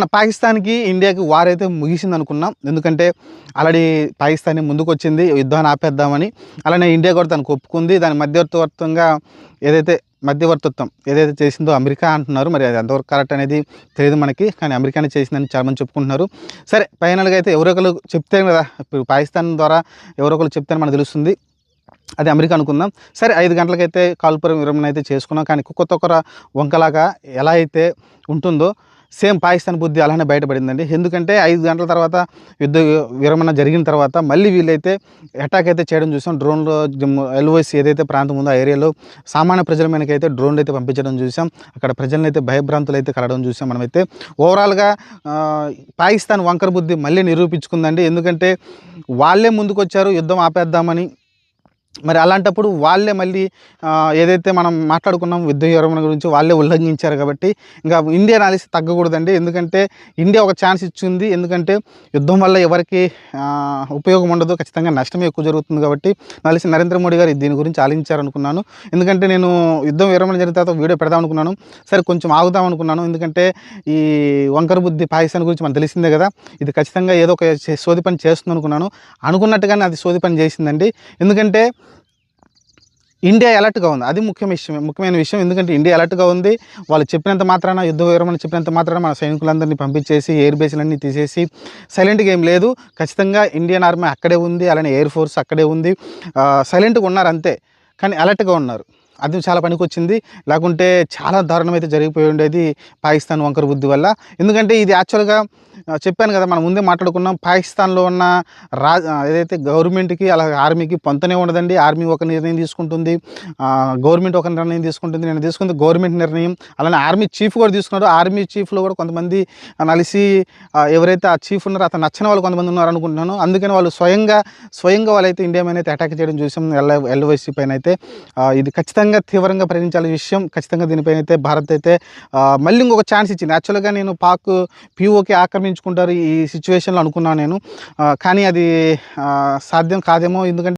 నిన్న పాకిస్తాన్కి ఇండియాకి వార్ అయితే ముగిసింది అనుకున్నాం. ఎందుకంటే ఆల్రెడీ పాకిస్తాన్ ముందుకు వచ్చింది యుద్ధాన్ని ఆపేద్దామని. అలానే ఇండియా కూడా దానికి ఒప్పుకుంది. దాని మధ్యవర్తిత్వం ఏదైతే చేసిందో అమెరికా అంటున్నారు. మరి అది ఎంతవరకు కరెక్ట్ అనేది తెలియదు మనకి, కానీ అమెరికానే చేసిందని చాలామంది చెప్పుకుంటున్నారు. సరే, ఫైనల్గా అయితే ఎవరో ఒకరు చెప్తే కదా, ఇప్పుడు పాకిస్తాన్ ద్వారా ఎవరో ఒకరు చెప్తేనే మనకు తెలుస్తుంది. అది అమెరికా అనుకుందాం. సరే, 5 గంటలకైతే కాల్పుర విరమణ అయితే చేసుకున్నాం. కానీ కుక్కతొక్కర వంకలాగా ఎలా అయితే ఉంటుందో సేమ్ పాకిస్తాన్ బుద్ధి అలానే బయటపడిందండి. ఎందుకంటే 5 గంటల తర్వాత యుద్ధ విరమణ జరిగిన తర్వాత మళ్ళీ వీళ్ళైతే అటాక్ అయితే చేయడం చూసాం. డ్రోన్లో LOC ఏదైతే ప్రాంతం ఉందో ఆ ఏరియాలో సామాన్య ప్రజల మీదకి అయితే డ్రోన్లు అయితే పంపించడం చూసాం. అక్కడ ప్రజలను అయితే భయభ్రాంతులు అయితే కలగడం చూసాం. మనమైతే ఓవరాల్గా పాకిస్తాన్ వంకర బుద్ధి మళ్ళీ నిరూపించుకుందండి. ఎందుకంటే వాళ్ళే ముందుకు వచ్చారు యుద్ధం ఆపేద్దామని. మరి అలాంటప్పుడు వాళ్ళే మళ్ళీ ఏదైతే మనం మాట్లాడుకున్నాం యుద్ధ విరమణ గురించి వాళ్ళే ఉల్లంఘించారు. కాబట్టి ఇంకా ఇండియా నాలిసి తగ్గకూడదండి. ఎందుకంటే ఇండియా ఒక ఛాన్స్ ఇచ్చింది. ఎందుకంటే యుద్ధం వల్ల ఎవరికి ఉపయోగం ఉండదు, ఖచ్చితంగా నష్టమే ఎక్కువ జరుగుతుంది. కాబట్టి నాలిసి నరేంద్ర మోడీ గారు దీని గురించి ఆలోచించారనుకున్నాను. ఎందుకంటే నేను యుద్ధం విరమణ జరిగిన తర్వాత వీడియో పెడదాం అనుకున్నాను. సరే, కొంచెం ఆగుదాం అనుకున్నాను. ఎందుకంటే ఈ వంకర బుద్ధి పాకిస్తాన్ గురించి మనకు తెలిసిందే కదా, ఇది ఖచ్చితంగా ఏదో ఒక సోది పని చేస్తుంది అనుకున్నాను. అనుకున్నట్టుగానే అది సోది పని చేసిందండి. ఎందుకంటే ఇండియా అలర్ట్గా ఉంది, అది ముఖ్యమైన విషయం. ఎందుకంటే ఇండియా అలర్ట్గా ఉంది. వాళ్ళు చెప్పినంత మాత్రాన, యుద్ధ విరమణ చెప్పినంత మాత్రాన మన సైనికులందరినీ పంపించేసి ఎయిర్ బేస్లన్నీ తీసేసి సైలెంట్గా ఏం లేదు. ఖచ్చితంగా ఇండియన్ ఆర్మీ అక్కడే ఉంది, అలానే ఎయిర్ ఫోర్స్ అక్కడే ఉంది. సైలెంట్గా ఉన్నారు అంతే, కానీ అలర్ట్గా ఉన్నారు. అది చాలా పనికొచ్చింది. లేకుంటే చాలా దారుణం అయితే జరిగిపోయి ఉండేది పాకిస్తాన్ వంకర బుద్ధి వల్ల. ఎందుకంటే ఇది యాక్చువల్గా చెప్పాను కదా, మనం ముందే మాట్లాడుకున్నాం. పాకిస్తాన్లో ఉన్న ఏదైతే గవర్నమెంట్కి అలాగే ఆర్మీకి పొంతనే ఉండదండి. ఆర్మీ ఒక నిర్ణయం తీసుకుంటుంది, గవర్నమెంట్ ఒక నిర్ణయం తీసుకుంటుంది. నేను తీసుకుంది గవర్నమెంట్ నిర్ణయం, అలానే ఆర్మీ చీఫ్ కూడా తీసుకున్నారు. ఆర్మీ చీఫ్లో కూడా కొంతమంది నలిసి ఎవరైతే ఆ చీఫ్ ఉన్నారో అతను నచ్చిన వాళ్ళు కొంతమంది ఉన్నారు అనుకుంటున్నాను. అందుకని వాళ్ళు స్వయంగా వాళ్ళైతే ఇండియా మీద అయితే అటాక్ చేయడం చూసాం. LOC పైన అయితే ఇది ఖచ్చితంగా తీవ్రంగా పరిగణించాల్సిన విషయం. ఖచ్చితంగా దీనిపైన అయితే భారత్ అయితే మళ్ళీ ఇంకొక ఛాన్స్ ఇచ్చింది. యాక్చువల్గా నేను పాక్ POK ఆక్రమించుకుంటారు ఈ సిచ్యువేషన్లో అనుకున్నాను నేను, కానీ అది సాధ్యం కాదేమో. ఎందుకంటే